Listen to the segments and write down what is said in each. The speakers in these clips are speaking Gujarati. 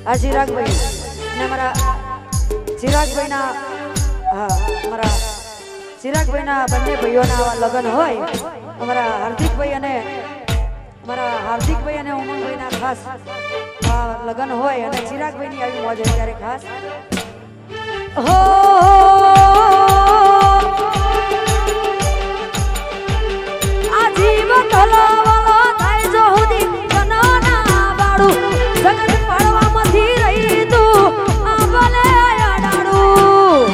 આ ચિરાગભાઈ અને અમારા ચિરાગભાઈના અમારા ચિરાગભાઈના બંને ભાઈઓના લગ્ન હોય અમારા હાર્દિકભાઈ અને ઉમંગભાઈના ખાસ લગ્ન હોય અને ચિરાગભાઈની આવી મોજ હોય ત્યારે ખાસ હો આ જીવન હલાવાલો થાય જો હુદી બનાના બાડું જગત પડવામાંથી રહી તું આ ભલે આડાડું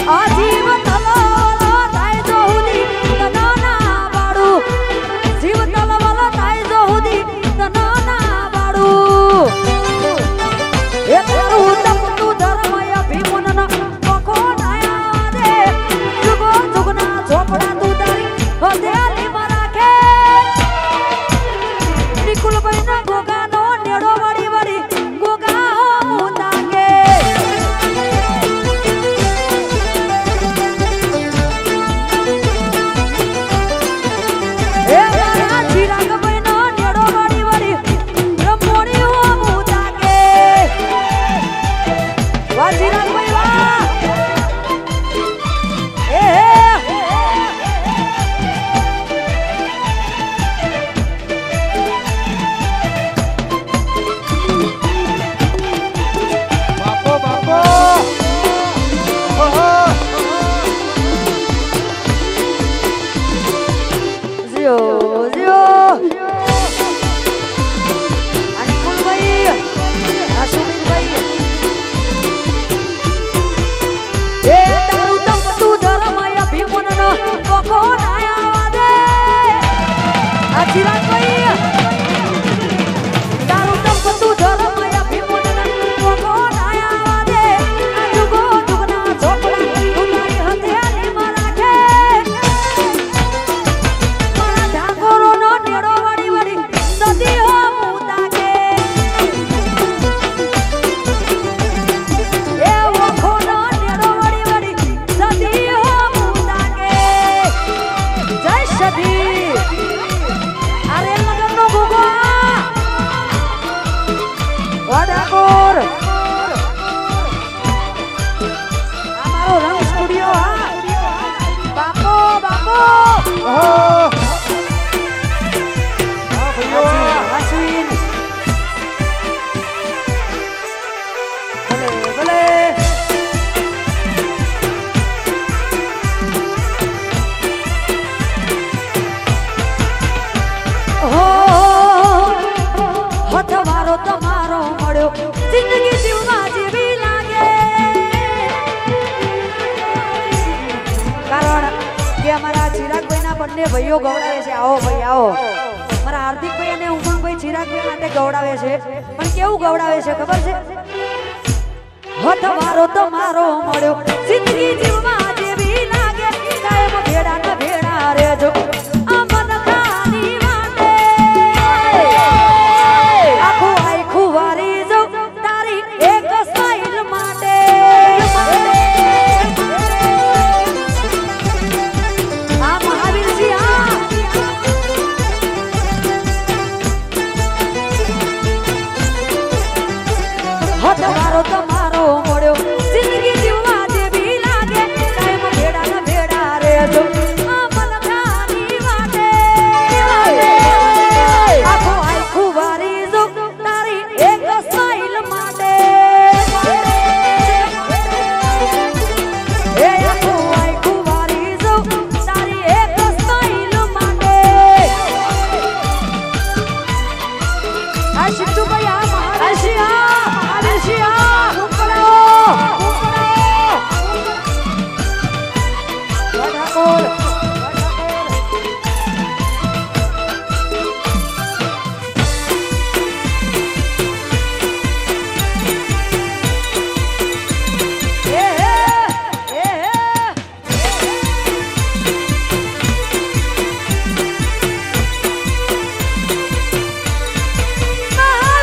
આ જીવન હલાવાલો થાય જો હુદી બનાના બાડું જીવન હલાવાલો થાય જો હુદી બનાના બાડું એ તારું તપતું ધર્મય ભીમનના પખો નાયા દે જુગો જુગના ઝોપડા તું તારી હદેલી મરાખે નિકુલ ભાઈના ગોગાનો નેડો વળી વળી ગોગા હો મુતાકે એ મારા ચિરાગભાઈનો નેડો વળી વળી બ્રહ્મોણી હો મુતાકે વાહ ચિરાગભાઈ વાહ બાપો બાપો ઓહો જીઓ જીઓ અનિકુલભાઈ આ સુમિતભાઈ એ તારું તપતું ધર્મય ભીમનનો પખો નાયા દે આ ચિરાગભાઈ તારું તપતું ધર્મય ભીમનનો પખો નાયા દે આ જુગો જુગના ઝોપડા ઉતારી હથેળી મરાખે મારા ઢાકોરોનો નેડો વળી વળી સદી હો મુતાકે એ વખોનો નેડો વળી વળી સદી હો મુતાકે જય સદી અરે લગનનો ભૂગો વાડાકોર આ મારો રંગ સ્ટુડિયો હા બાપો બાપો ઓહો હા ભાઈઓ અશ્વિન ભલે ભલે હો હથવારો તમારો મળ્યો જિંદગી જીવવા જેવી લાગે કારણ કે અમારા ચિરાગભાઈના બંને ભાઈઓ ગવડાવે છે આવો ભાઈ આવો મારા હાર્દિકભાઈ અને ઉમંગભાઈ ચિરાગભાઈ માટે ગવડાવે છે પણ કેવું ગવડાવે છે ખબર છે હથવારો તમારો મળ્યો જિંદગી જીવવા જેવી લાગે કાયમ ભેડા ને ભેડા રહેજો આ મન ખાની વાટે આખું આખું વારી જાઉં તારી એક સ્માઈલ માટે આ મહાવીરજી આ હથવારો તમારો મળ્યો જિંદગી જીવવા જેવી લાગે કાયમ ભેડા ને ભેડા રહેજો આ મન ખાની વાટે આખું આખું વારી જાઉં તારી એક સ્માઈલ માટે એ આખું આખું વારી જાઉં તારી એક સ્માઈલ માટે આ શિક્ષુભાઈ આ મહારાશી આ મહારાશી આ ઉપડાઓ વડાકોર મહાવીર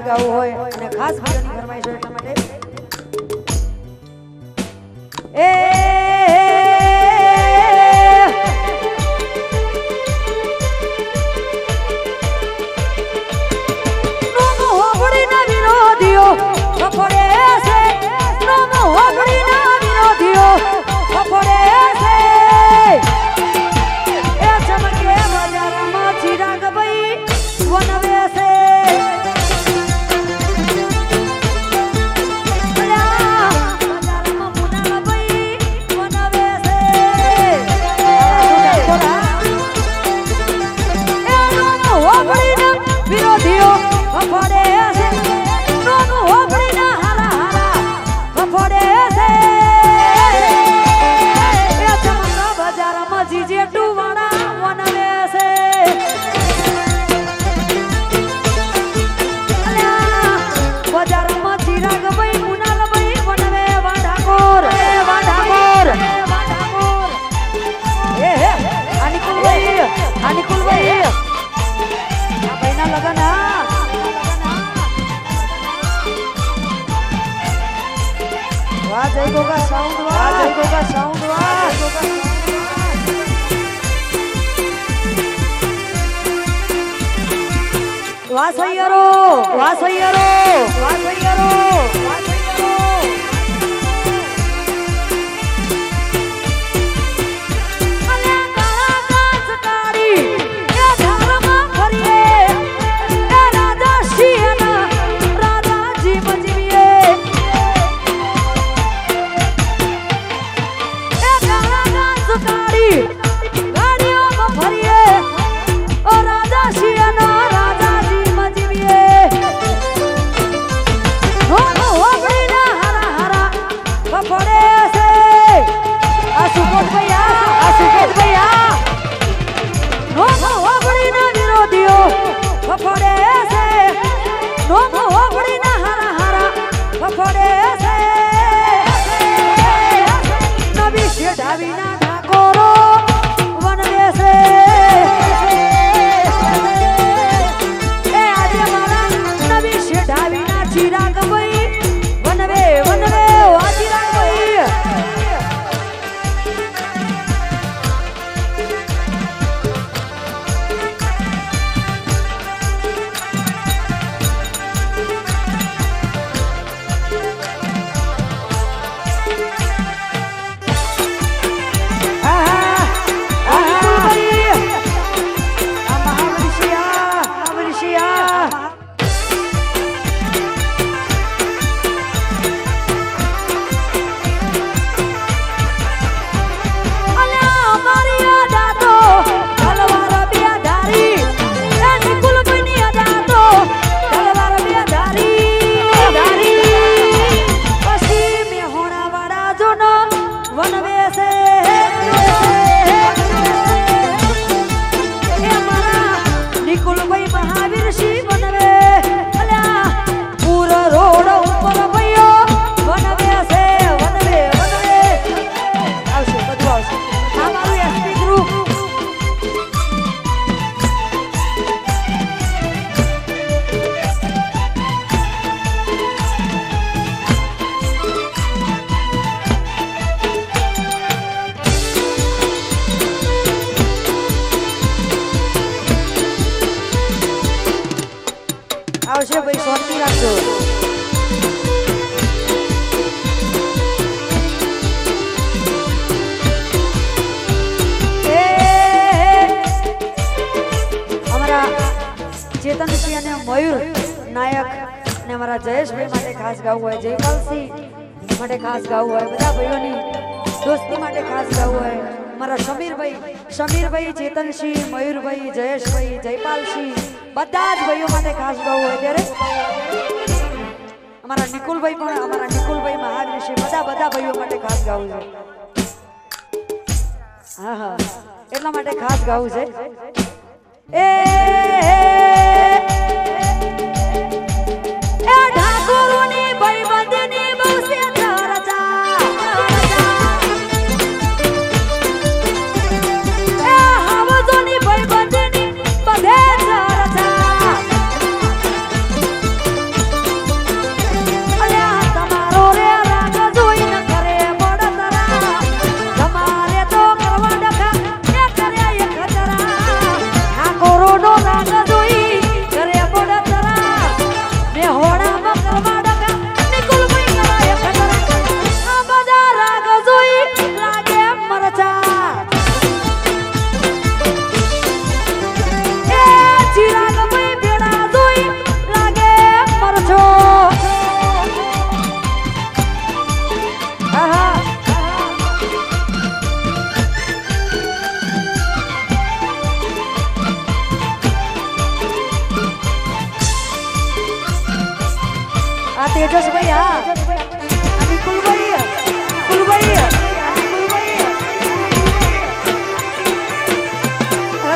ગાવું હોય અને ખાસ ભજનની ફરમાઈશ હોય એટલા માટે આવશે ભાઈ શાંતિ રાખજો અમારા ચેતનસિંહ અને મયુર નાયક ને અમારા જયેશભાઈ માટે ખાસ ગાવું હોય જયપાલસિંહ માટે ખાસ ગાવું હોય બધા ભાઈઓની દોસ્તી માટે ખાસ ગાવું હોય મારા સમીરભાઈ ચેતનસિંહ મયુરભાઈ જયેશભાઈ જયપાલસિંહ બધા જ ભાઈઓ માટે ખાસ ગાવું હોય ત્યારે અમારા નિકુલભાઈ મહાવીરસિંહ બધા ભાઈઓ માટે ખાસ ગાવું છે હા એટલા માટે ખાસ ગાવું છે એ ઠાકોરોની ભાઈબંધની બહુ છે ચર્ચા એ હાવજોની ભાઈબંધની બધે ચર્ચા તેજસભાઈ હા અને કુલભાઈ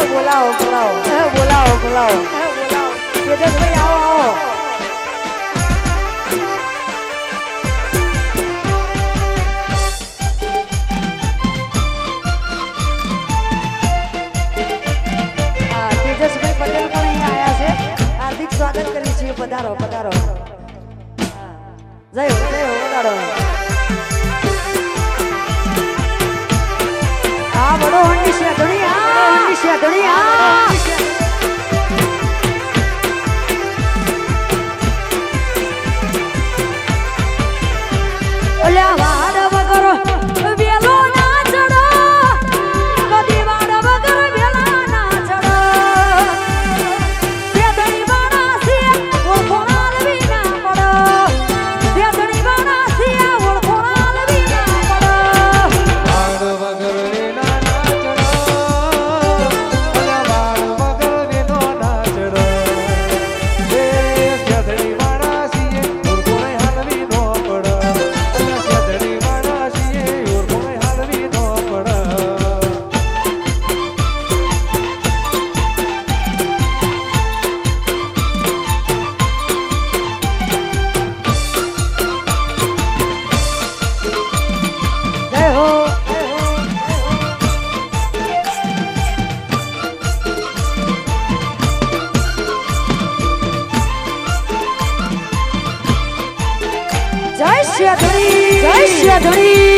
બોલાવો તેજસભાઈ આવો તેજસભાઈ પટેલ પણ અહીંયા આવ્યા છે હાર્દિક સ્વાગત કરીએ છીએ પધારો જય હો વધારો આ બડો હંડી છે ધણી ઓલ્યા વાડ વગર વેલો ના ચડો કદી વાડ વગર વેલા ના ચડો તે ધણી વાડા છે ઓળખોણાલ વિના પડો તે ધણી વાડા છે ઓળખોણાલ વિના પડો વાડ વગર વેલા ના ચડો અલા વાડ વગર વેલો ના ચડો એ સદડી વાળા છીએ ઓરકોણે હાલવી નો પડ અલા સદડી વાળા છીએ ઓરકોણે હાલવી નો પડ જય હો જય શ્રી ધણી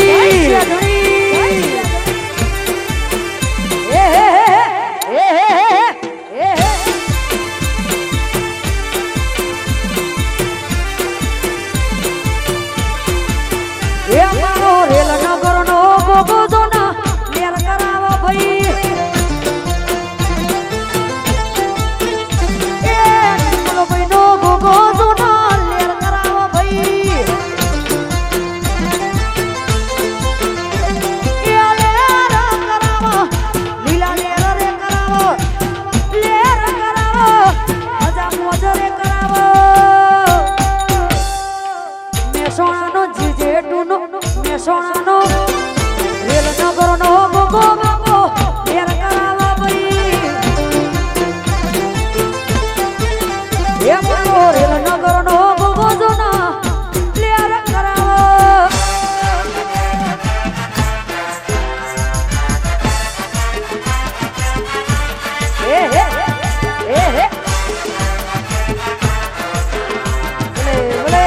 એ મારો રેલ નગર નો ગોગો જોના મેર કરાવો ભાઈ એ બોલો ભાઈ નો ગોગો જોના લેર કરાવો ભાઈ એ લેર કરાવો લીલા લેર રે કરાવો મજા મોજ રે કરાવો મેસોણાનો જીજેટુનો મેસોણાનો રેલ નગરનો ગોગો બાપો લેર કરાવા ભાઈ એ મારો રેલ નગરનો ગોગો જોના લેર કરાવા એ હે બોલે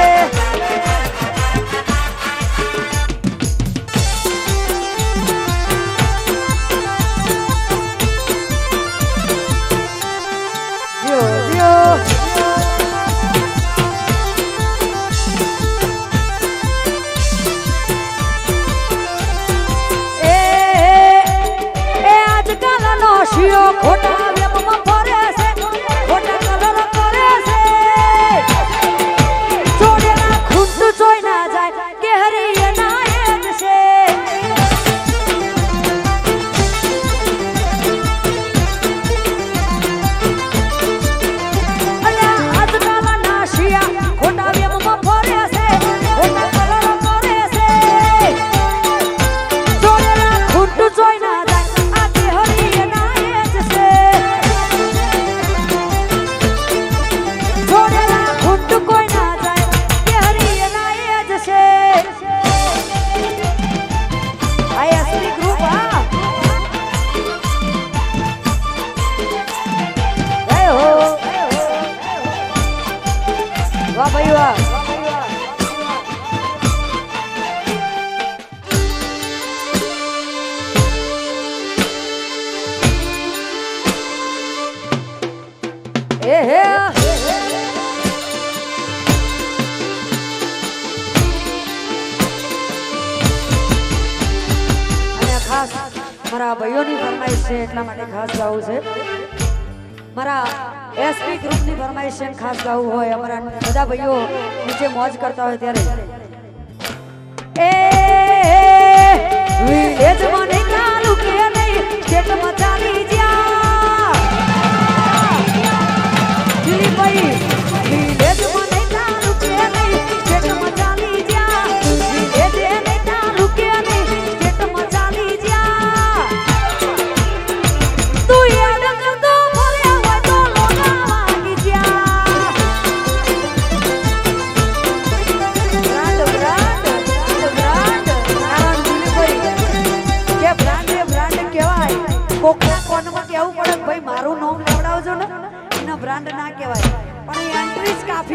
શિયો ખોટા વેમમાં ફરે છે ખોટા કલર કરે છે છોડેલા ખુદ જોઈ ના જાય કે હરી ના એક છે અલ્યા આજકાલ ના શિયા ખોટા વેમમાં ફરે છે ખોટા કલર કરે છે છોડેલા ખુદ જોઈ ના જાય આ કે હરી ના એક છે છોડેલા ખુદ કોઈ ના જાય કે હરી ના એક છે આ એસપી ગ્રુપ હા જય હો વાહ ભાઈ વાહ એ હે અને ખાસ મારા ભાઈઓની ફરમાઈશ છે એટલા માટે ખાસ ગાવું છે મારા એસપી ગ્રુપની ફરમાઈશ છે ખાસ ગાવું હોય અમારા બધા ભાઈઓ નીચે મોજ કરતા હોય ત્યારે એ વિલેજ મને કાલુ કે નહીં ખેત મચાવી જ્યાં દિલી ભાઈ વિલેજ મને કાલુ કે નહીં ખેત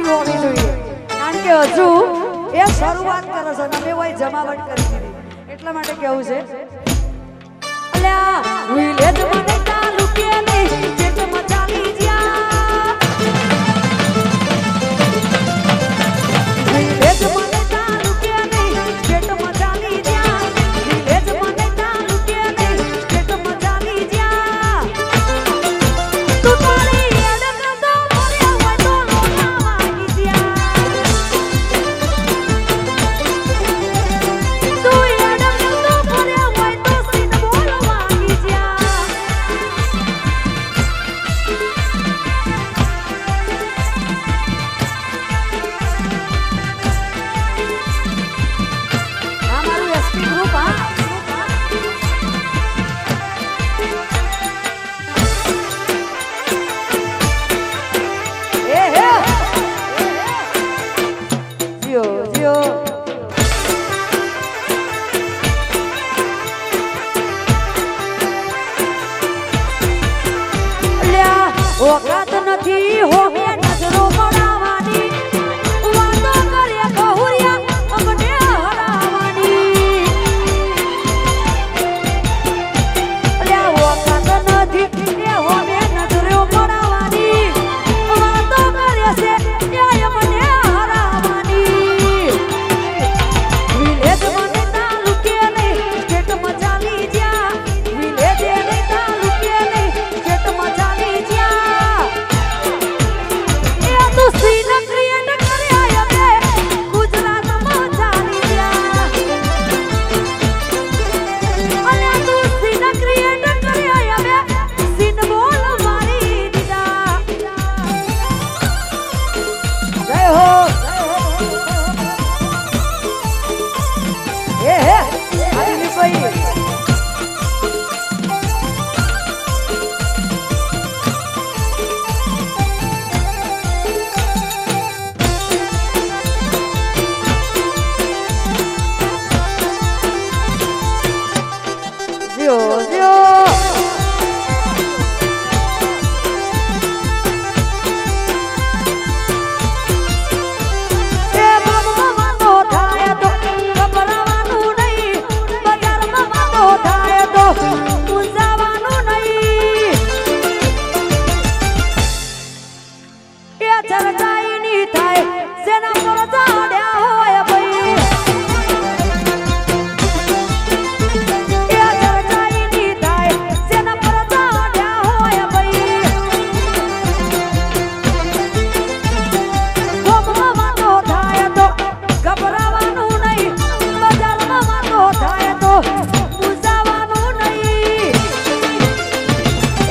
લાગણી હોવી જોઈએ કારણ કે હજુ એ શરૂઆત કરે છે અને અમે હોય જમાવટ કરી દીધી એટલા માટે કેવું છે અલ્યા વિલેજ મને ચાલુ કે નહીં જેટમાં ચાલી જ્યા વિલેજ મને ચાલુ કે નહીં જેટમાં ચાલી જ્યા વિલેજ મને ચાલુ કે નહીં જેટમાં ચાલી જ્યા તું તારી અડક તો મર્યા હોય તો લોલા વાગી જ્યા તું અડક તો મર્યા હોય તો સીન બોલ વાગી જ્યા આ મારું એસપી ગ્રુપ હા એ હે જીઓ જીઓ લ્યા ઓકાત નથી હોગે નજરો પડાવવાની વાતો કરે બહુરિયા અમને હરાવવાની લ્યા ઓકાત નથી એ હોગે નજરો પડાવવાની વાતો કરે છે એ અમને હરાવવાની વિલેજ મને તાલુકે નહીં જેટમાં ચાલી જ્યા વિલેજ એને તાલુકે નહીં જેટમાં ચાલી જ્યા એ તો સીન ક્રિએટ કર્યા બે ગુજરાતમાં ચાલી જ્યા અને તું સીન ક્રિએટ કર્યા બે સીન બોલ મારી દીધા જય હો એ હે આદિ ભાઈ જીઓ જીઓ એ બાબુમાં વાંધો થાય તો ગભરાવાનું નહીં બજારમાં વાંધો થાય તો મૂંઝાવાનું નહીં એ ચર્ચાઈ ની થાય જેના પર ચાડ્યા હોય ભાઈ એ ચર્ચાઈ ની થાય જેના પર ચાડ્યા હોય ભાઈ ગોમમાં વાંધો થાય તો ગભરાવાનું નહીં બજારમાં વાંધો થાય તો મૂંઝાવાનું નહીં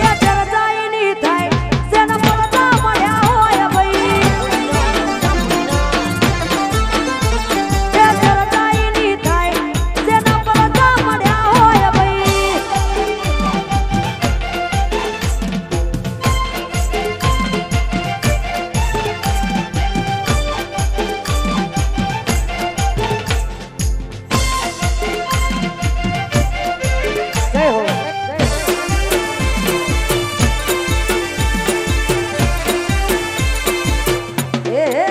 એ ચર્ચાઈ ની થાય જેના પર મળ્યા હોય ભાઈ એ ચર્ચાઈ ની થાય જેના પર મળ્યા હોય ભાઈ જય હો એ હે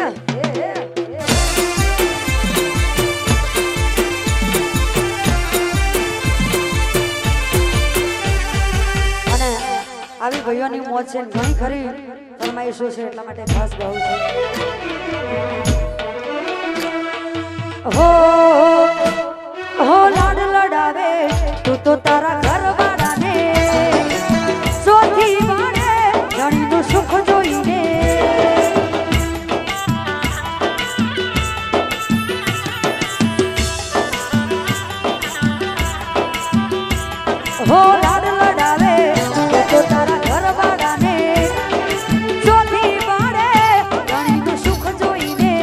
અને આવી ભાઈઓની મોજ છે ને ઘણી ખરી ફરમાઈશો છે એટલા માટે ખાસ ગાવું છે હો હો લાડ લડાવે તું તો તારા ઘર વાળાને સોથી વાળે ધણીનું સુખ જોઈને હો લાડ લડાવે તું તો તારા ઘર વાળાને સોથી વાળે ધણીનું સુખ જોઈને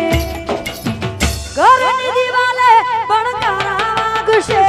ઘરની દિવાલે બણકારા વાગશે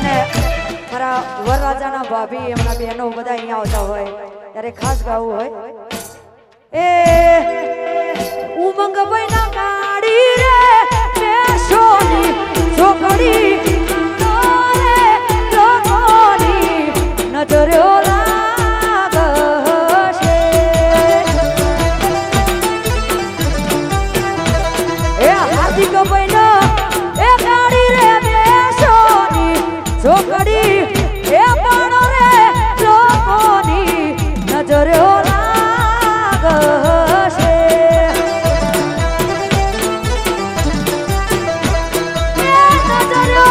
અને મારા વરરાજાના ભાભી એમના બહેનો બધા અહીંયા આવતા હોય ત્યારે ખાસ ગાવું હોય એ ઉમંગ બૈના કાડી રે બેસોની છોકરી રે લોકોની નજરો લાગશે એ હાર્દિક બૈના એ કાડી રે બેસોની છોકરી એ પાણો રે લોકોની નજરો લાગશે એ નજરો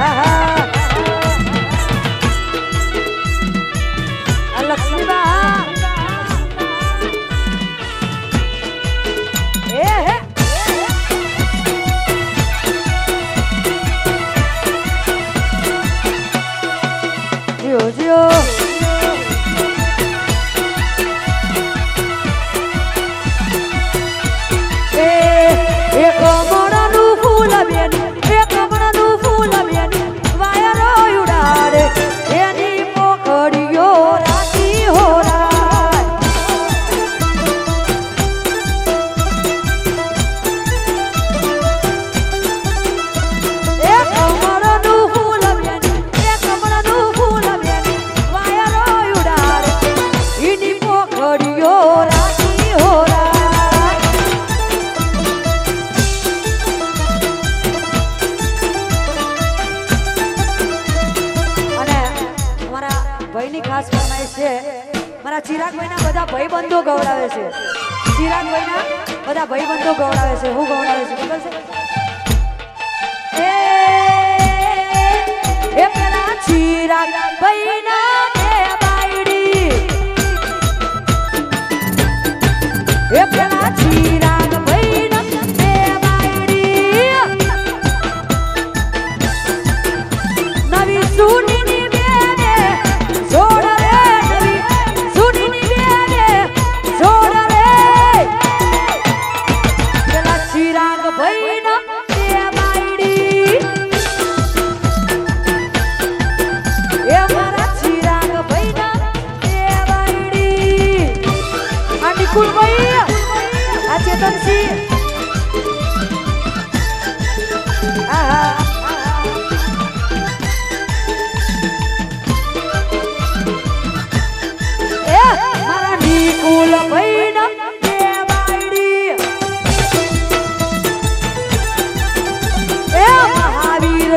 આહા. આ લક્ષ્મીબા એ હે જીઓ જીઓ એક કમળનું ફૂલ બેન એક કમળનું ફૂલ બેન વાયરો ઉડાડે એની પોખડીઓ રાતી હોરાય એક કમળનું ફૂલ બેન એક કમળનું ફૂલ બેન વાયરો ઉડાડે એની પોખડીઓ રાતી હોરાય ભાઈની ખાસ ફરમાઈશ છે મારા ચિરાગભાઈના બધા ભાઈબંધો ગવડાવે છે ચિરાગભાઈના બધા ભાઈબંધો ગવડાવે છે હું ગવડાવે છે ખબર છે એ પેલા ચિરાગભાઈના બે બાયડી એ પેલા ચિરાગભાઈના બે બાયડી નવી સુની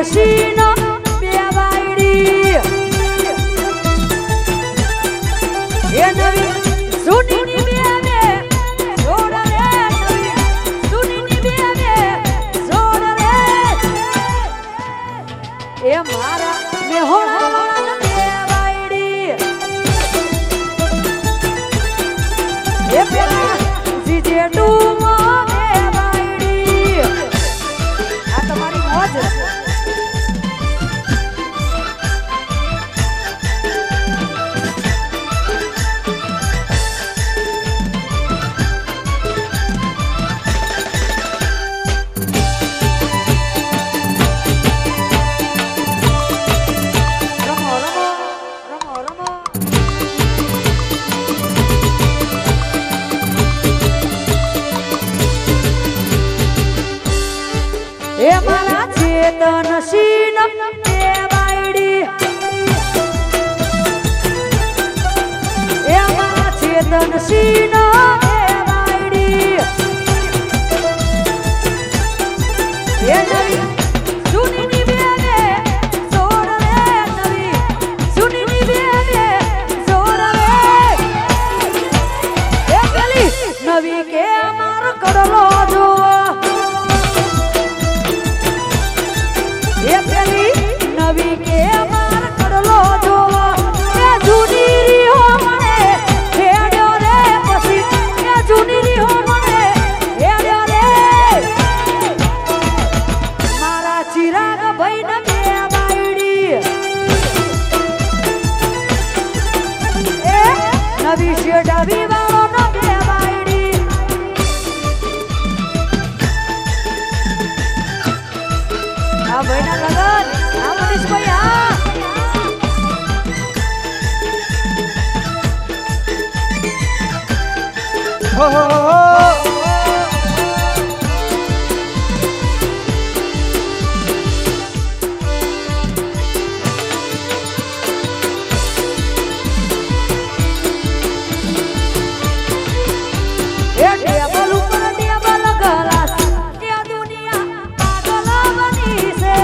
Sheena be baidi ye navi suni ni be ame soda re navi suni ni be ame soda re ye mara me hona wala be baidi ye pela jije tu mo be baidi આ તમારી મોજ એ મારા ચેતન સીન બે બાયડી એ મારા ચેતન સીન બે બાયડી એ નવી સુની બેને સોર રે નવી સુની બેને સોર રે એ ગલી નવી કે માર કડલો જોવા એ પેલી નવી કે માર કડલો જોવા એ જૂની રીહો મને હેડ્યો રે પછી એ જૂની રીહો મને હેડ્યો રે મારા ચિરાગ ભાઈને બે બાયડી એ નવી શેડાવી વાળો ન બે બાયડી આ ભાઈના લગન આ મનીષભાઈ હો હો હો એ ટેબલ ઉપર ટેબલ ગલાસ એ દુનિયા પાગલ બની છે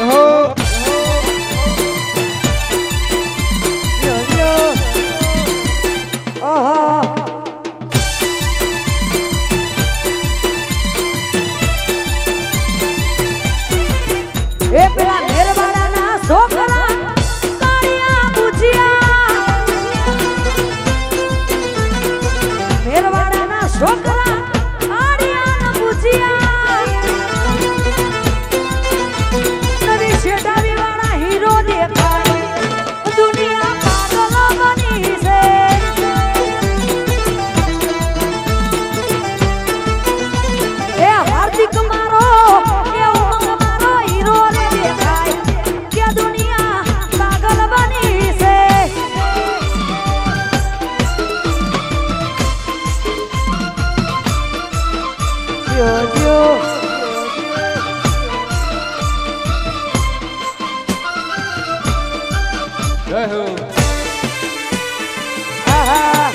ઓહો એ પેલા મેરવાડાના છોકરા કાળિયા બુજિયા મેરવાડાના છોકરા કાળિયા બુજિયા નવી શેઠાવી વાળા હીરો દેખાય દુનિયા પાગલ બની છે એ હાર્દિક મારો એ ઉમંગ મારો હીરો રે દેખાય કે દુનિયા પાગલ બની છે જો જય હો આહા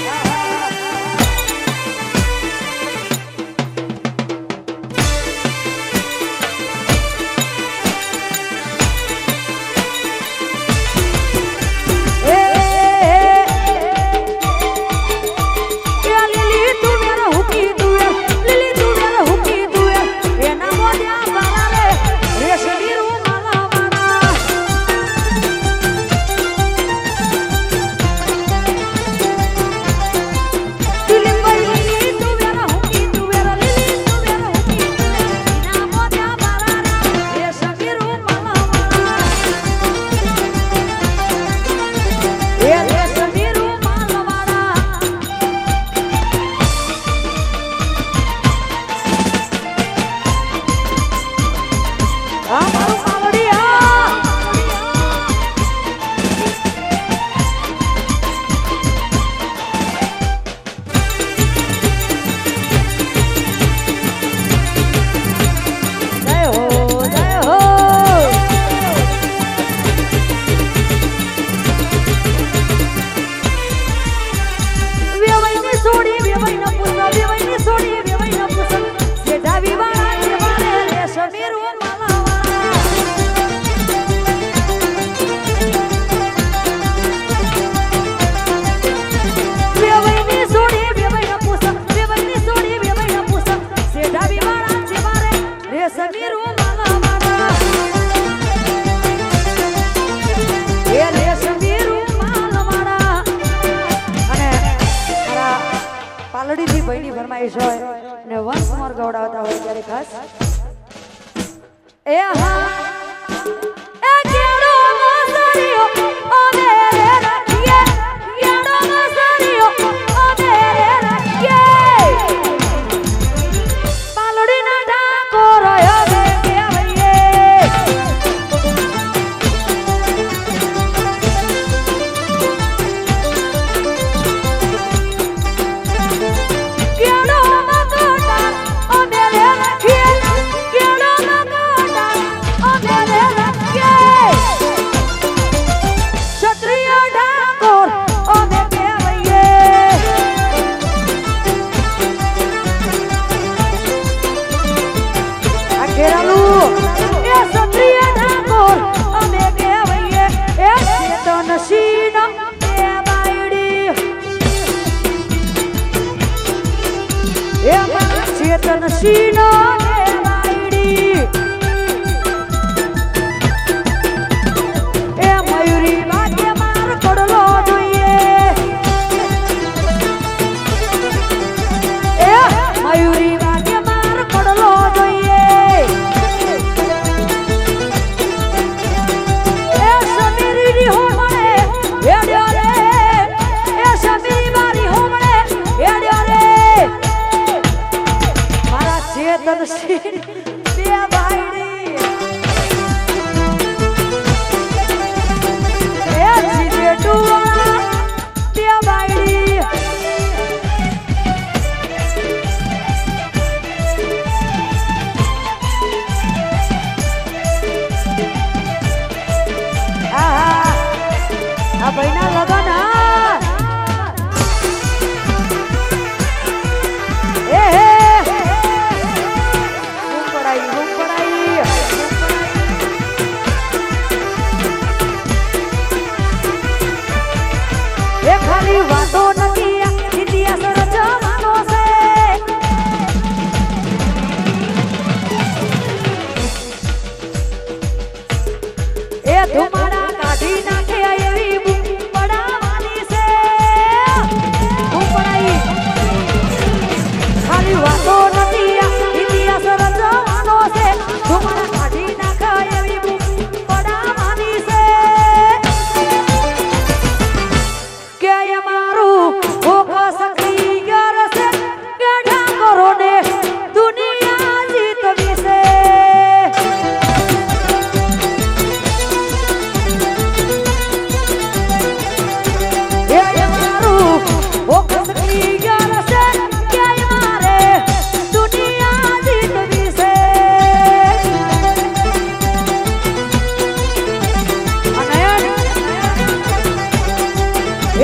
પાલડીથી ભાઈની ફરમાઈશ હોય ને વંશ મોર ગવડાવતા હોય ત્યારે ખાસ એ હા એ કેડો મસરીઓ અમે રે રાખીએ કેડો મસરીઓ અમે રે રાખીએ પાલડીના ઠાકોર હવે કેવઈએ કેડો મકોટા અમે રે રાખીએ કેડો મકોટા ધુમાડા કાઢી નાખે એવી બૂમ પડાવવાની છે. બૂમ પડાવી ખાલી વાતો નથી આ ઇતિહાસ રચવાનો છે. ધુમાડા કાઢી નાખે એવી બૂમ પડાવવાની છે. કે અમારું ફોકસ ક્લિયર છે કે ઠાકોરોને દુનિયા જીતવી છે. એ અમારું ફોકસ ક્લિયર છે કે અમારે દુનિયા જીતવી છે.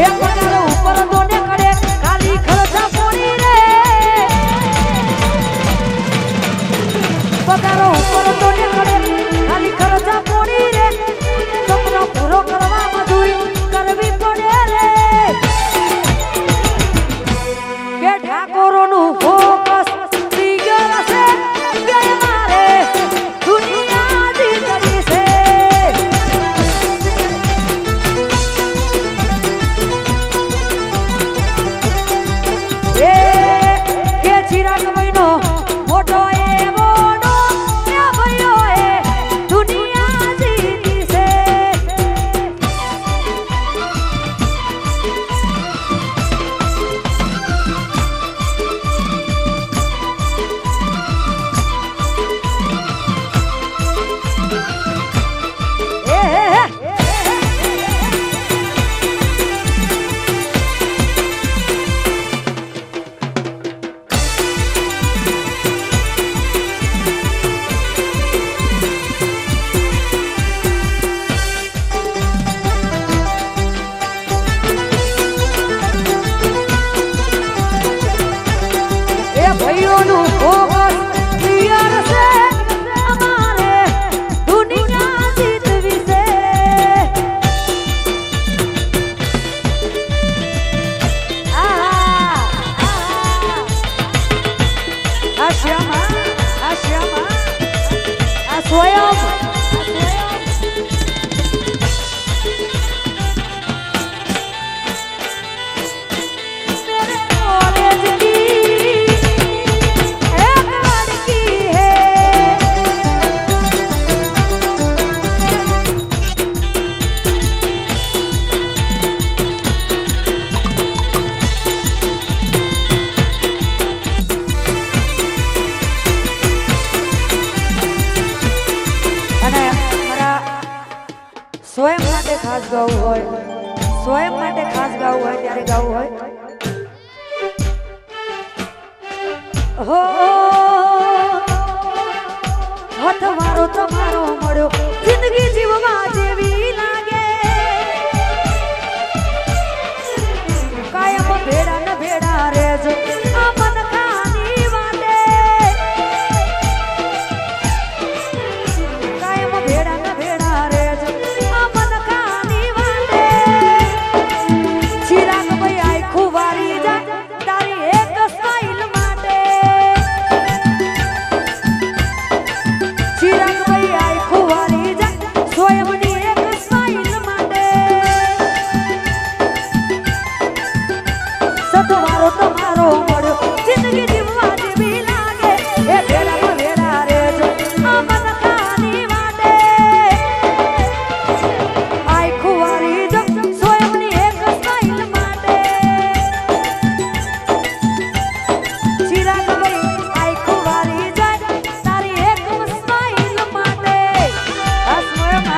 એ પગારો ઉપર દોને કરે ખાલી ખર્ચા પોણી રે. પગારો ઉપર દોને કરે ખાલી ખર્ચા પોણી રે. સપનો પૂરો કરવા મજૂરી કરવી પડે રે. કે ઠાકોરોનું ફોકસ ક્લિયર છે કે મારે દુનિયા જીતવી છે. કે ચિરાગ મહિનો મોટો એવો નો એ ભાઈઓ એ દુનિયા જીતી છે. એ ભાઈઓનું ફોકસ ક્લિયર છે અમારે દુનિયા જીતવી છે. આ શ્યામા આ સ્વયં मेरे कॉलेज की एक लड़की है. અને મારા સ્વયં માટે ખાસ ગાવું હોય, સ્વયં માટે ખાસ ગાવું હોય ત્યારે ગાવું હોય. હો હાથ મારો તમારો મળ્યો જિંદગી જીવવા જેવી લાગે. કાયમ ભેડા ને ભેડા રેજો આ મન ખાની વાટે. કાયમ ભેડા ને ભેડા રેજો આ મન ખાની વાટે. ચિરાગ ભાઈ આખું વારી જા તારી એક સ્માઈલ માટે. ચિરાગ ભાઈ આખું વારી જા સ્વયંની એક સ્માઈલ માટે. સતવારો તમારો મળ્યો જિંદગી જીવવા જેવી લાગે. એ ભેડા ભેડા રેજો આ મન ખાની વાટે. આખું વારી જા સ્વયંની એક સ્માઈલ માટે. ચિરાગ ભાઈ આખું વારી જાય તારી એક સ્માઈલ માટે. આ સ્વયં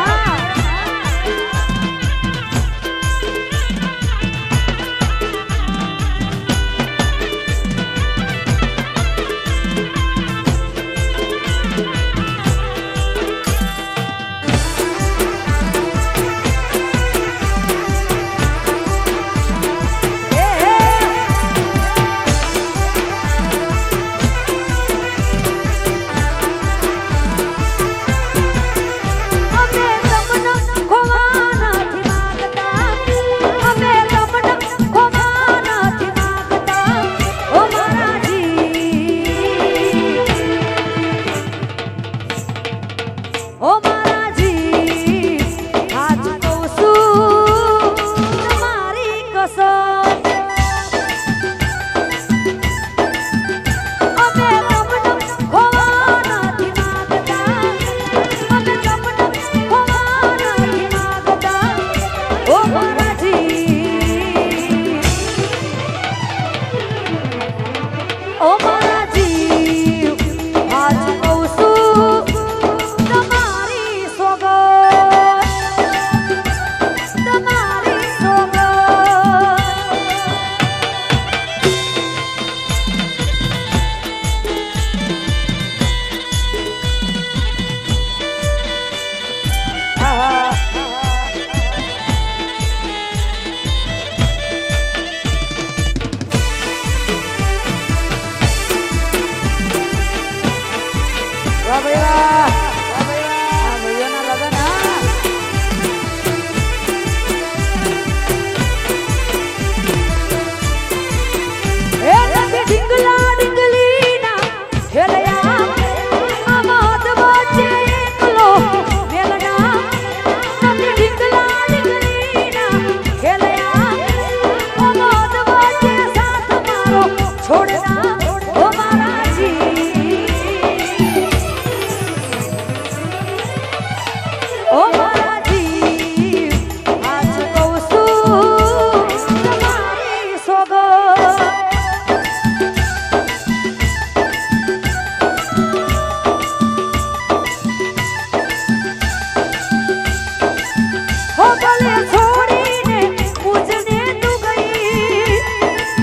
ઓ મારા જી ઓ મારા જીવ આજ કહું છું તમારી સોગંદ હો ભલે છોડીને પૂજને તું ગઈ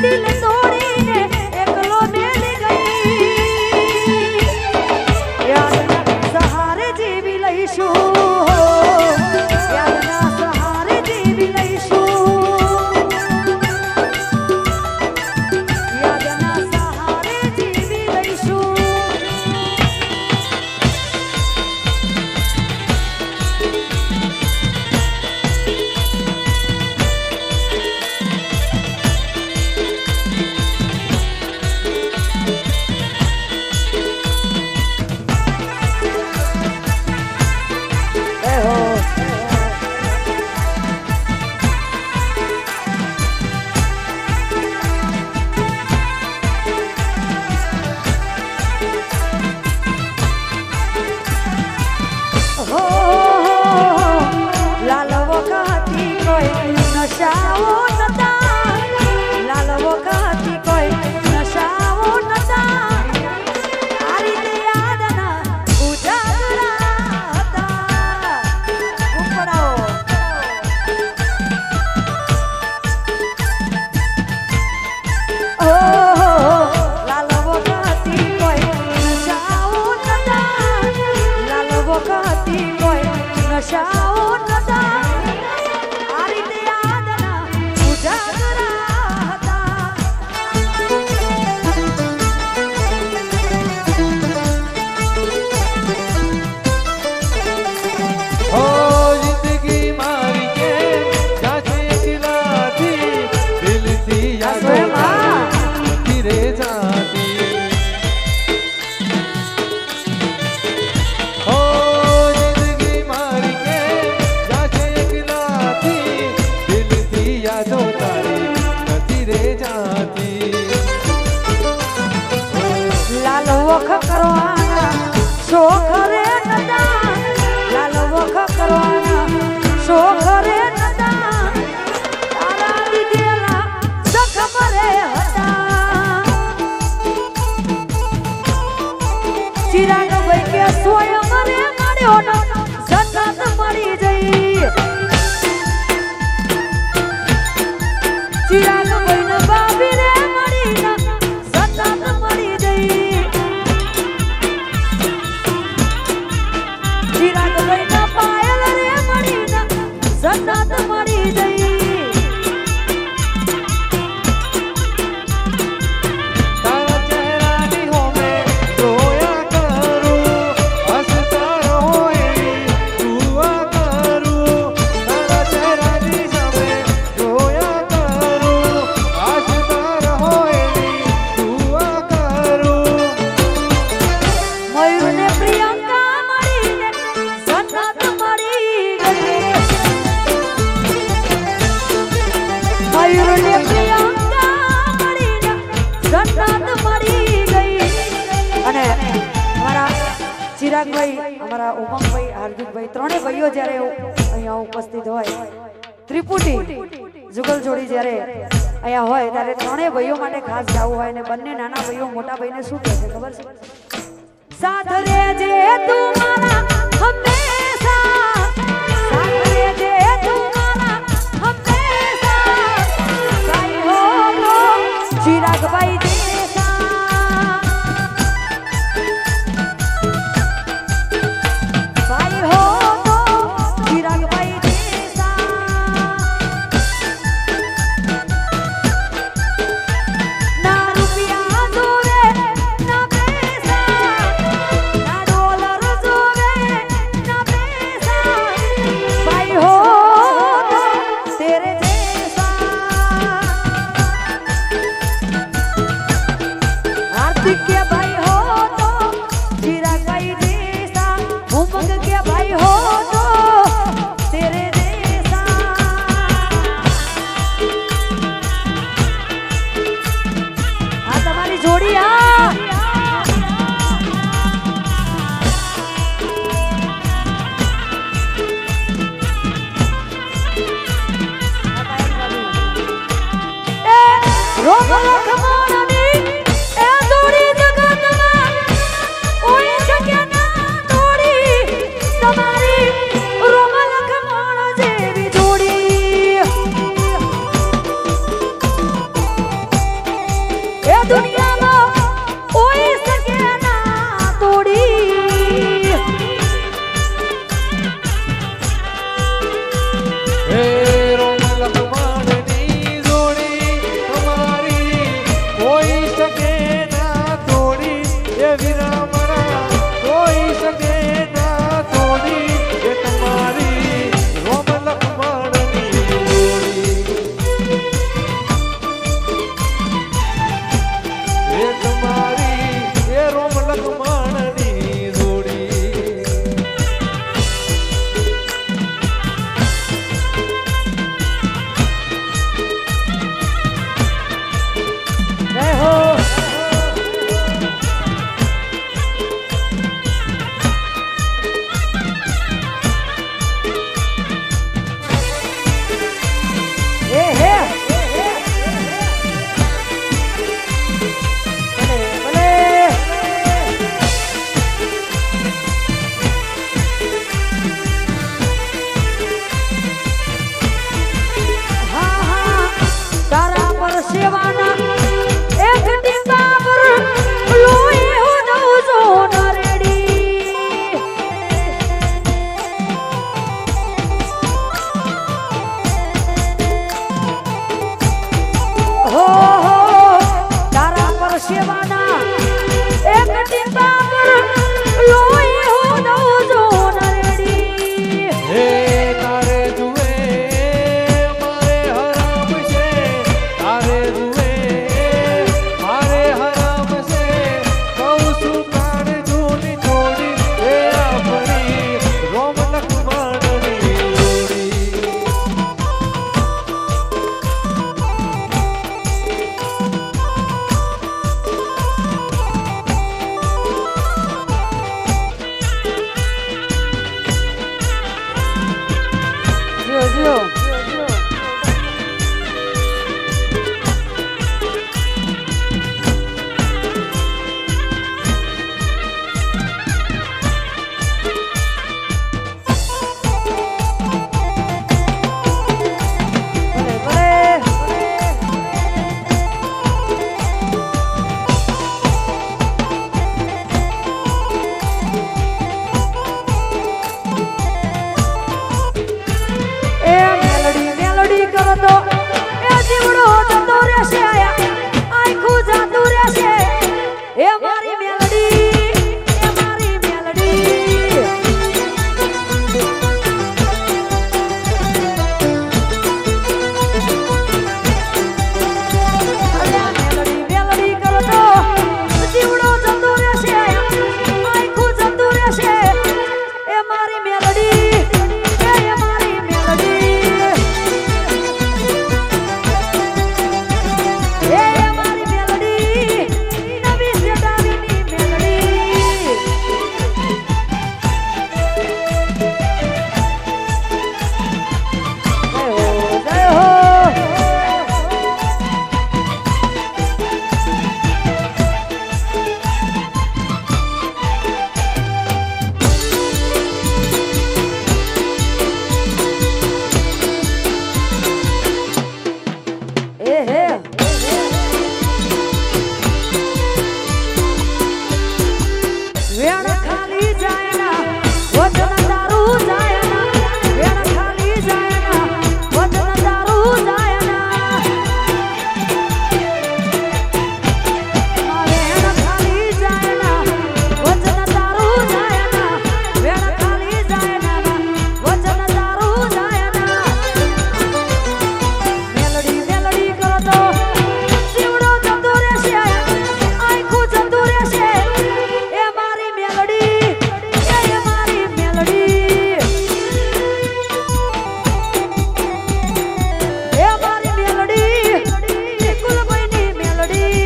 દિલ તોડીને એકલો મેલી ગઈ યાદના સહારે જીવી લઈશું યાદના સહારે જીવી લઈશું યાદના સહારે જીવી લઈશું લાલ વખતી કોઈ નશાઓ નતા લાલ વખતી કોઈ નશાઓ નતા આ રીતે યાદના ઉજાગરા હતા ઉપડાઓ લાલ વખતી કોઈ નશાઓ નતા લાલ વખતી કોઈ નશાઓ નતા આ રીતે યાદના ઉજાગરા હતા ઓ જિંદગી મારી કે જાજે એકલાથી દિલથી યાદો નથી રે જાતી ઓ જિંદગી મારી કે જાજે એકલાથી દિલથી યાદો તારી નથી રે જાતી લાલ વખ કરવાના શોખ રે નતા લાલ વખ કરવાના શોખ રે નતા તારા દીધેલા સખમ રે હતા ચિરાગ ભાઈ કે સ્વયં રે મળ્યો ન સતત મળી જઈ ચિરાગ ભાઈ ન બાબી રે મળી ન સતત મળી જઈ ચિરાગ ભાઈ ન પાયલ રે મળી ન સતત મળી જઈ તારા ચહેરાની હોમે જોયા કરું હસતા રહો એવી દુઆ કરું તારા ચહેરાની સામે જોયા કરું હસતા રહો એવી દુઆ કરું મયુર ને પ્રિયંકા મળીને સતત મળી ગઈ મયુર ને પ્રિયંકા મળીને સતત મળી ગઈ અને અમારા ચિરાગભાઈ અમારા ઉમંગભાઈ હાર્દિકભાઈ ત્રણેય ભાઈઓ જ્યારે અહીંયા ઉપસ્થિત હોય ત્રિપુટી જુગલ જોડી જ્યારે અહીંયા હોય ત્યારે ત્રણેય ભાઈઓ માટે ખાસ ગાવું હોય અને બંને નાના ભાઈઓ મોટા ભાઈને શું કહે છે ખબર છે साथ रेजे तुम्हारा हमेशा साथ रेजे तुम्हारा हमेशा साई हो लो चिराग भाई जैसा साई हो तो चिराग भाई जैसा ना रुपया जोरे ना पैसा ना डॉलर जोरे કરો તો એ જીવડો જતો રહેશે આખું જતું રહેશે એ મારી મેલડી એ મારી મેલડી મેલડી કરો તો જીવડો જતો રહેશે આખું જતું રહેશે એ મારી મેલડી એ મારી મેલડી એ મારી મેલડી નવી જડાવીની મેલડી જય હો વેણ ખાલી જાય ના વચન તારું જાય ના વેણ ખાલી જાય ના વચન તારું જાય ના વેણ ખાલી જાય ના વચન તારું જાય ના વેણ ખાલી જાય ના વચન તારું જાય ના મેલડી મેલડી કરો તો જીવડો જતો રહેશે આખું જતું રહેશે એ મારી મેલડી એ મારી મેલડી એ મારી મેલડી કુલભાઈની મેલડી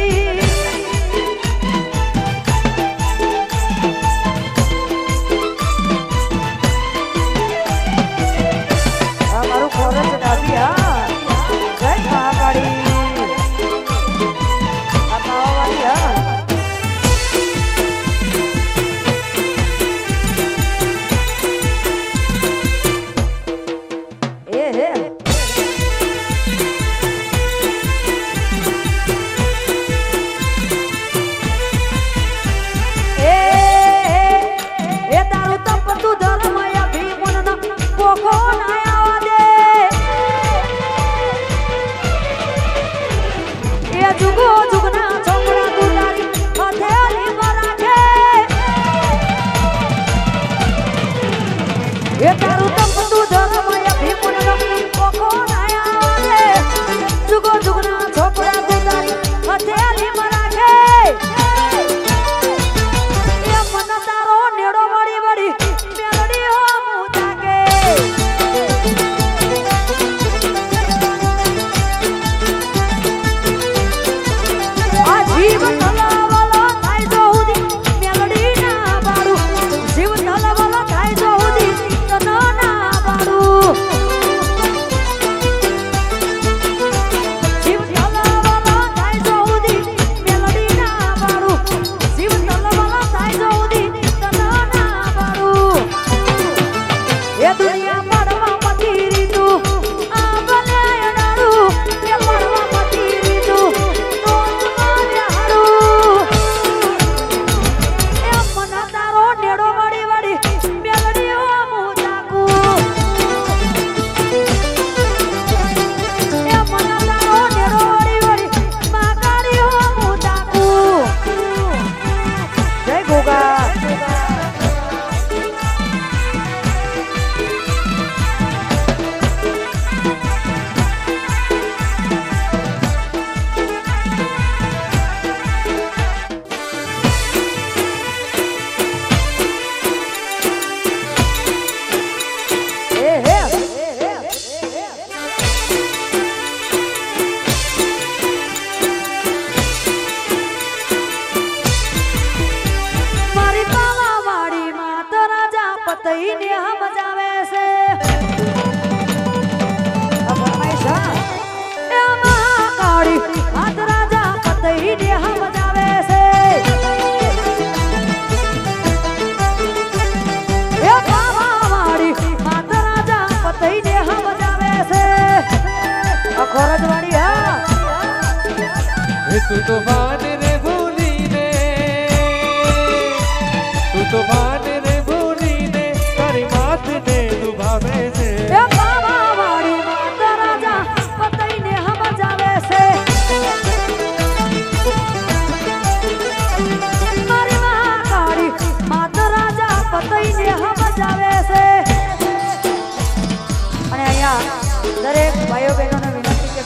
આ મારું ખોરસ ડાબી હા જય મહાકાળી આ પાવાવાળી હા એ હે એ તારું તપતું ધર્મ અભિમન કોકો ના આવા દે એ જુગો જુગના છોકરા તું તારી હથેળીમાં રાખે એ તારું તપતું ધર્મ અભિમન કોકો ના આવા દે જુગો જુગના છોકરા તું તારી હથેળીમાં રાખે એ મન તારો નેડો વળી વળી મેલડી હો મુતાકે આ જીવ તલાવાલો થાય જો હુદી મેલડી ના બાડું જીવ તલાવાલો થાય જો હુદી તનો ના બાડું જીવ તલાવાલો થાય જો હુદી મેલડી ના બાડું જીવ તલાવાલો થાય જો હુદી તનો ના બાડું એ દુનિયા પડવા મતી રીતું આ બને અડાડું એ પડવા મતી રીતું તો મારે હારું એ મન તારો નેડો વળી વળી મેલડી હો મુતાકું એ મન તારો નેડો વળી વળી માકાડી હો મુતાકું જય ગોગા મારી પાવાવાળી માં તો રાજા પતઈને સમજાવે છે આ ફરમાઈશ હા એ મહાકાળી હાથ રાજા પતઈને સમજાવે છે એ પાવાવાળી હાથ રાજા પતઈને સમજાવે છે આ ખોરજવાળી હા તું તો ભાન રે ભૂલીને તું તો ભાન રે ભૂલીને તારી માથને દુભાવે છે એ પાવાવાળી માતા રાજા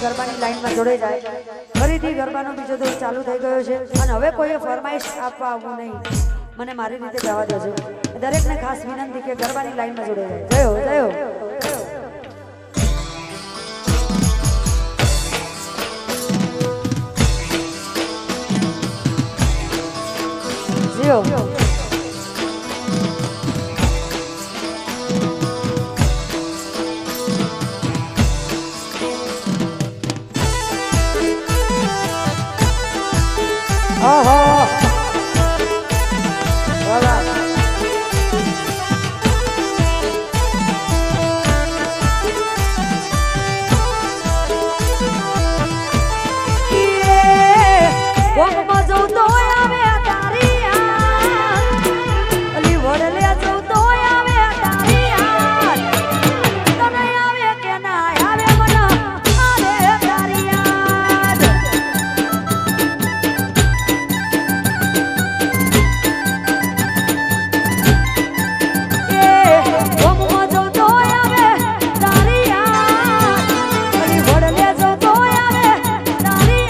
ગરબાની લાઈનમાં જોડાઈ જાય ફરીથી ગરબાનો બીજો દોર ચાલુ થઈ ગયો છે અને હવે કોઈએ ફરમાઈશ આપવા આવવું નહીં મને મારી રીતે જવા દેજો દરેકને ખાસ વિનંતી કે ગરબાની લાઈનમાં જોડાઈ જાય જય હો જીઓ ઓહો વાલા કોકમાં જઉં તો આવે તારી અલી વડલે જઉં તો આવે તારી તને આવે કે ના આવે મને આવે તારી યાદ કોકમાં જઉં તો આવે તારી અલી વડલે જઉં તો આવે તારી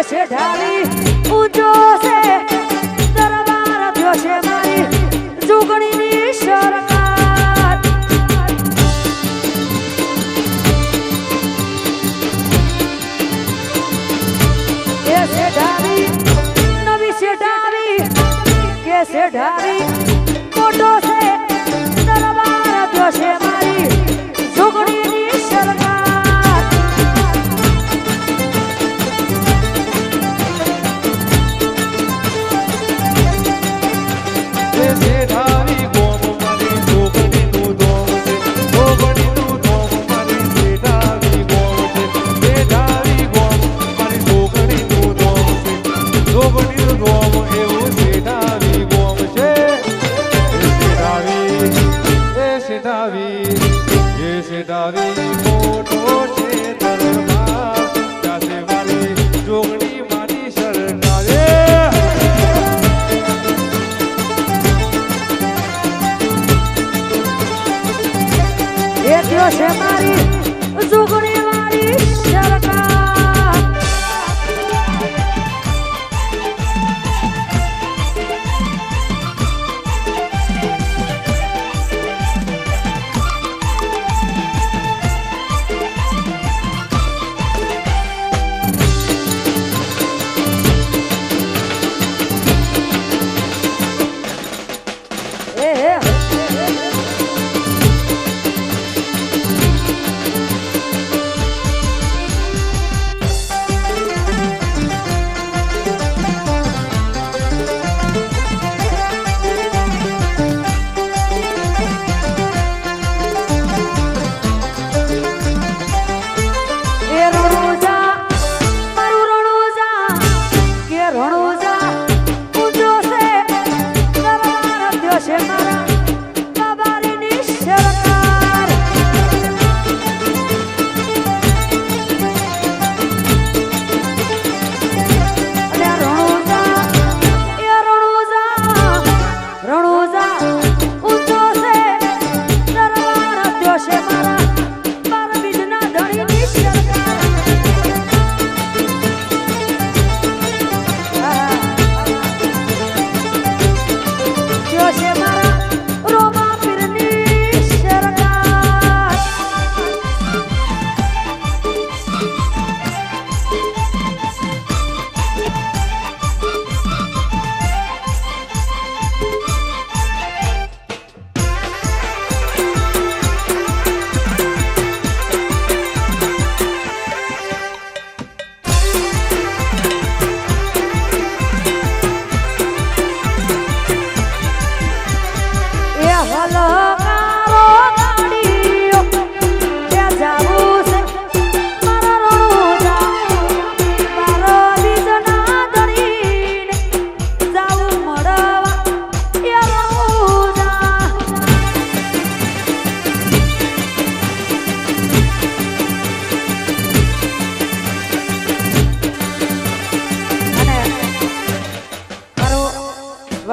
શેઠાણી ઊંચો છે દરબાર થયો છે મારી જુગણીની સરકાર એ શેઠાણી નવી શેઠાણી કે શેઠાણી મોટો છે દરબાર થયો છે મારી જુગણીની સરકાર છે મારી જુગણી વાળી સરકાર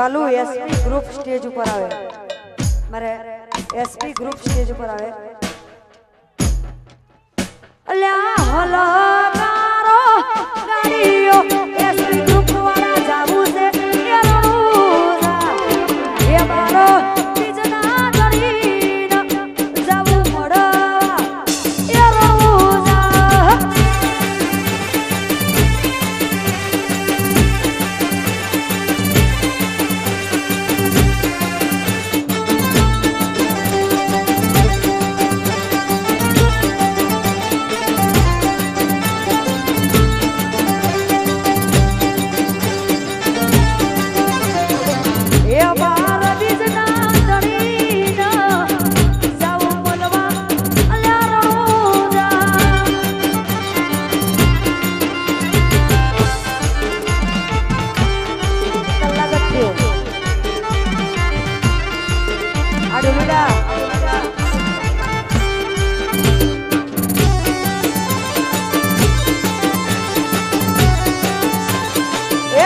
વાલુ એસપી ગ્રુપ સ્ટેજ ઉપર આવે મારે એસપી ગ્રુપ સ્ટેજ ઉપર આવે અલ્યા હલકારો ગાડીઓ એસપી ગ્રુપ વાળા જાવું છે એરણુજા એ મારો બીજના દરીના જાવું મળવા એરણુજા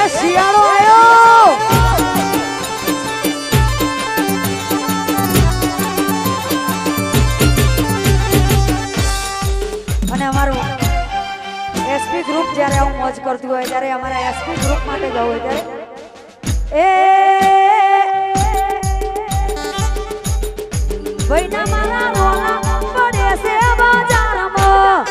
શિયાળો આવ્યો અને અમારું એસપી ગ્રુપ જ્યારે આવું મોજ કરતું હોય ત્યારે અમારા એસપી ગ્રુપ માટે ગાવું હોય ત્યારે ભાઈના મારા રોલા પડે છે બજારમાં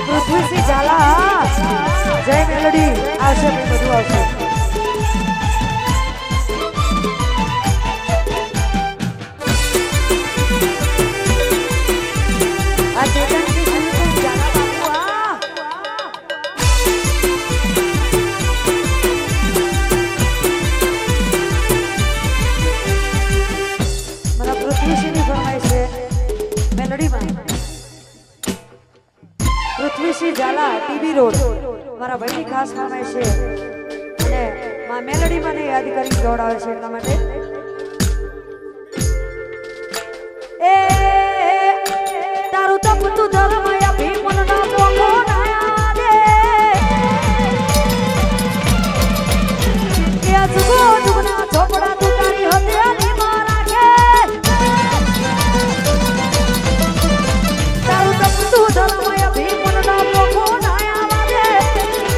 પૃથ્વીસિંહ ઝાલા જય મેલોડી આવશે બધું આવશે આ ચેતનસિંહ પૃથ્વીસિંહ ઝાલા બાપુ મારા પૃથ્વીસિંહની ફરમાઈશ છે મેલોડીમાં પૃથ્વીસિંહ ઝાલા ટીબી રોડ મારા ભાઈની ખાસ ફરમાઈશ છે અને માં મેલોડી મને યાદ કરી જોડાવે છે એટલા માટે એ તારું તપતું ધર્મયા ભીમન ના પોખો નાયા દે કે અજગો જુગના છોપડા તું તારી હથેળી માં રાખે તારું તપતું ધર્મયા ભીમન ના પોખો નાયા દે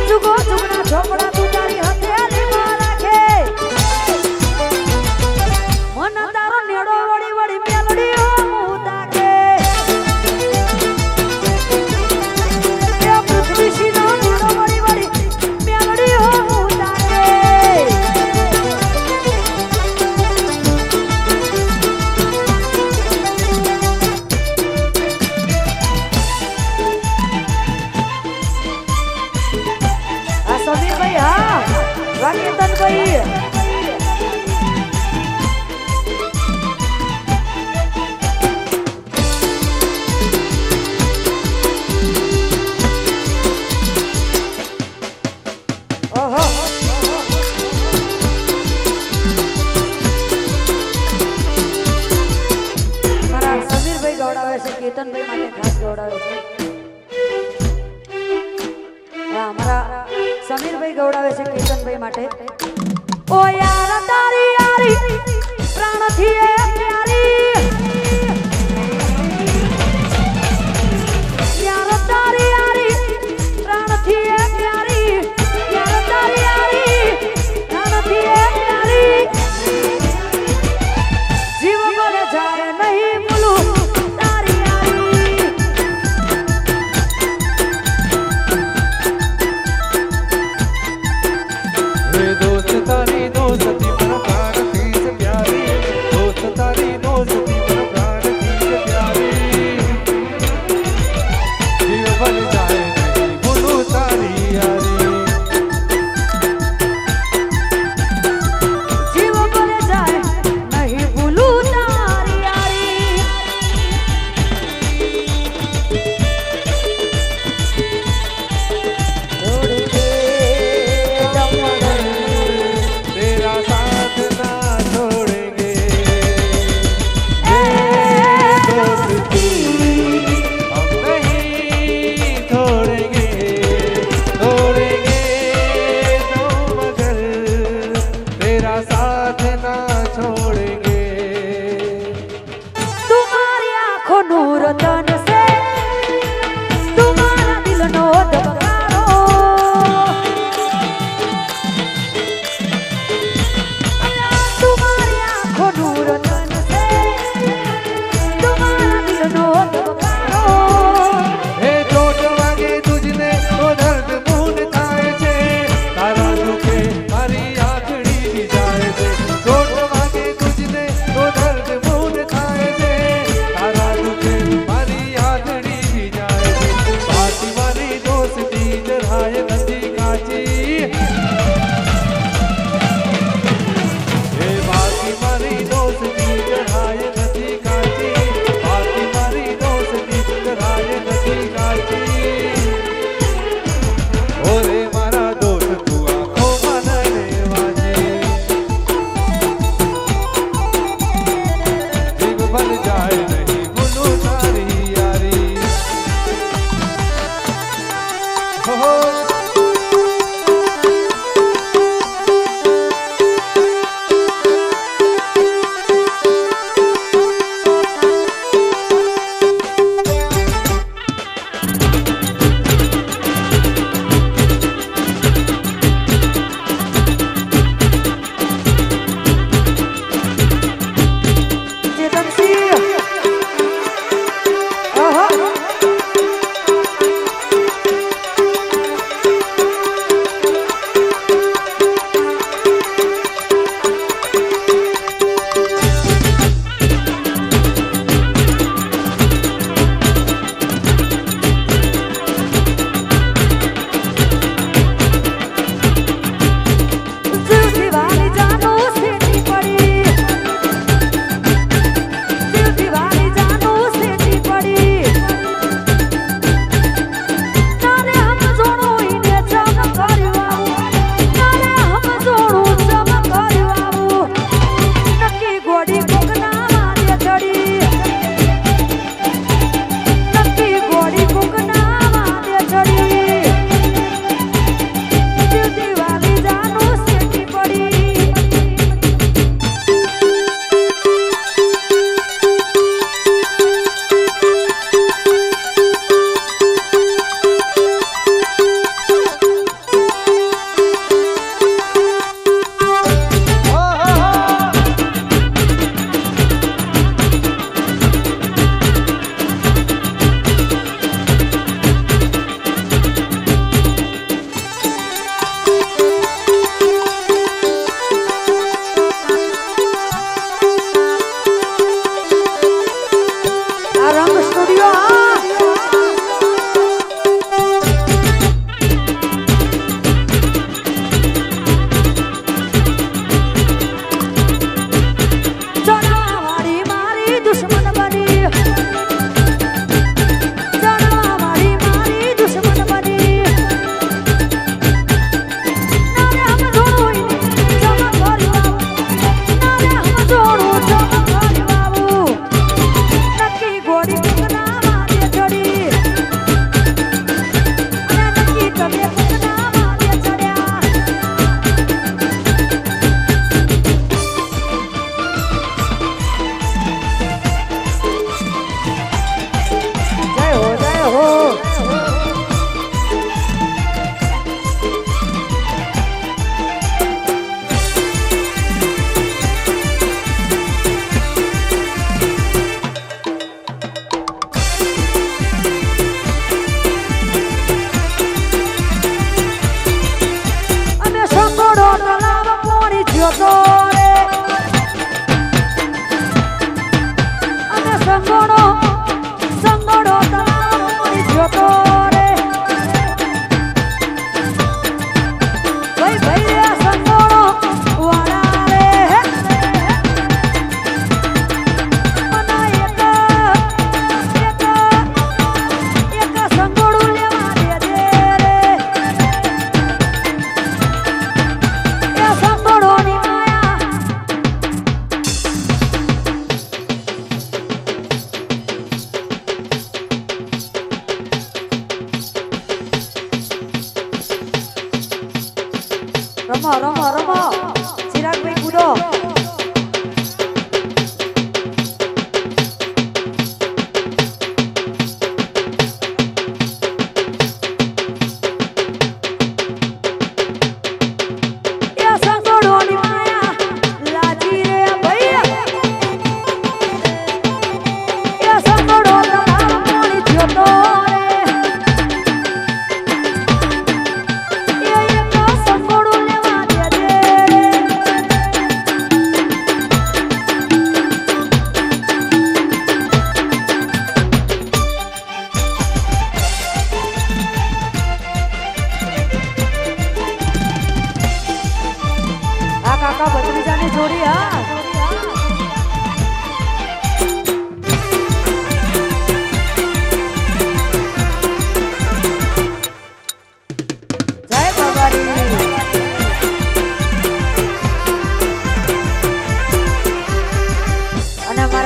જુગો જુગના છોપડા તું તારી હથેળી માં રાખે મન તારો નેડો વળી વળી મેલડી હો મુતા કે એ પૃથ્વીસિંહ નો નેડો વળી વળી મેલડી હો મુતા કે આ સમીરભાઈ હા વાકેતનભાઈ ઓહો મારા સમીરભાઈ ગૌડાવે છે કેતનભાઈ માટે ખાસ ગૌડાવે છે હા મારા સમીરભાઈ ગૌડાવે છે કેતનભાઈ માટે ઓ યાર તારી યારી પ્રાણથી એ પ્યારી યાર તારી યારી પ્રાણથી એ પ્યારી યાર તારી યારી પ્રાણથી એ પ્યારી જીવ બોલે જાય નહીં બોલું તારી યારી दोस्त तारी दोस्ती मन प्राण से प्यारी दोस्त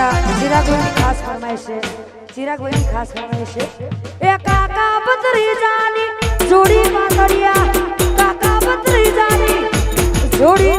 અમારા ચિરાગભાઈની ખાસ ફરમાઈશ છે. ચિરાગભાઈની ખાસ ફરમાઈશ છે. એ કાકા ભત્રીજાની જોડી માતડિયા, કાકા ભત્રીજાની જોડી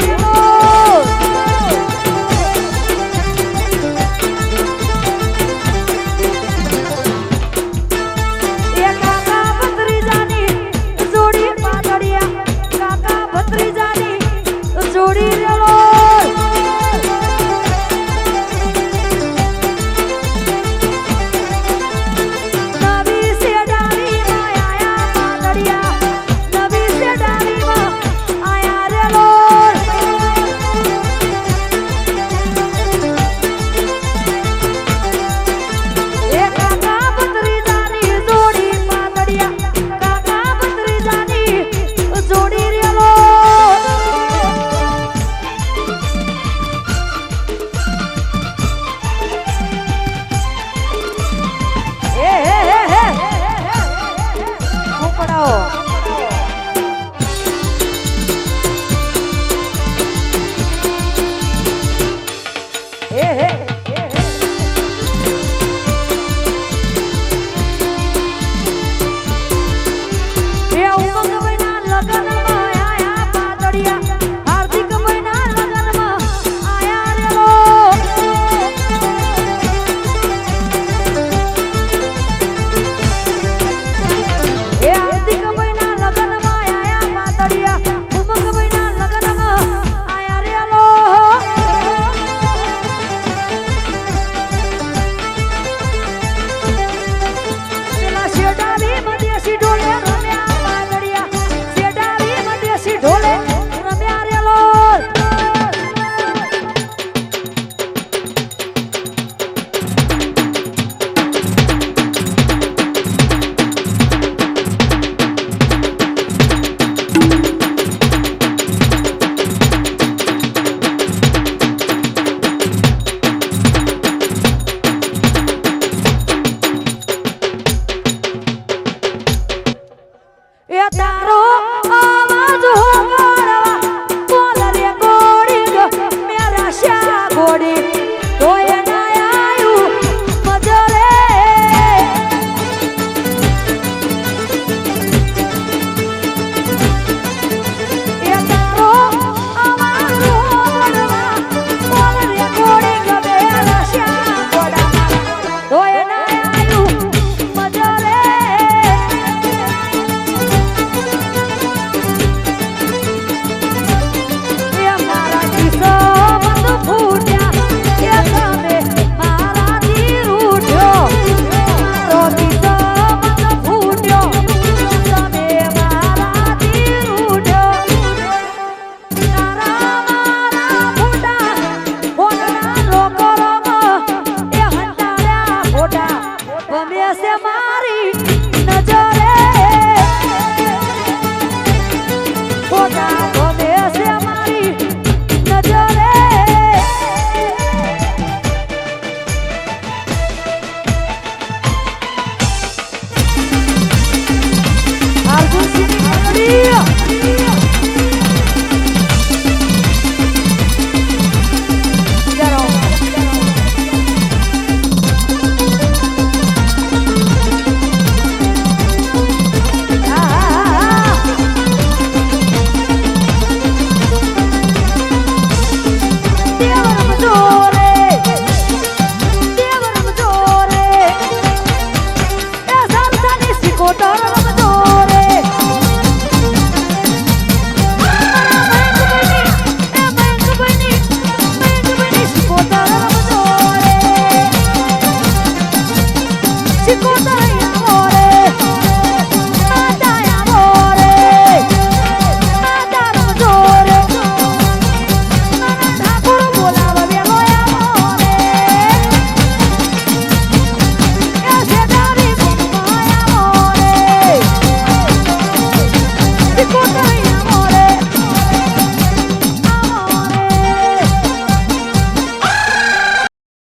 Ficou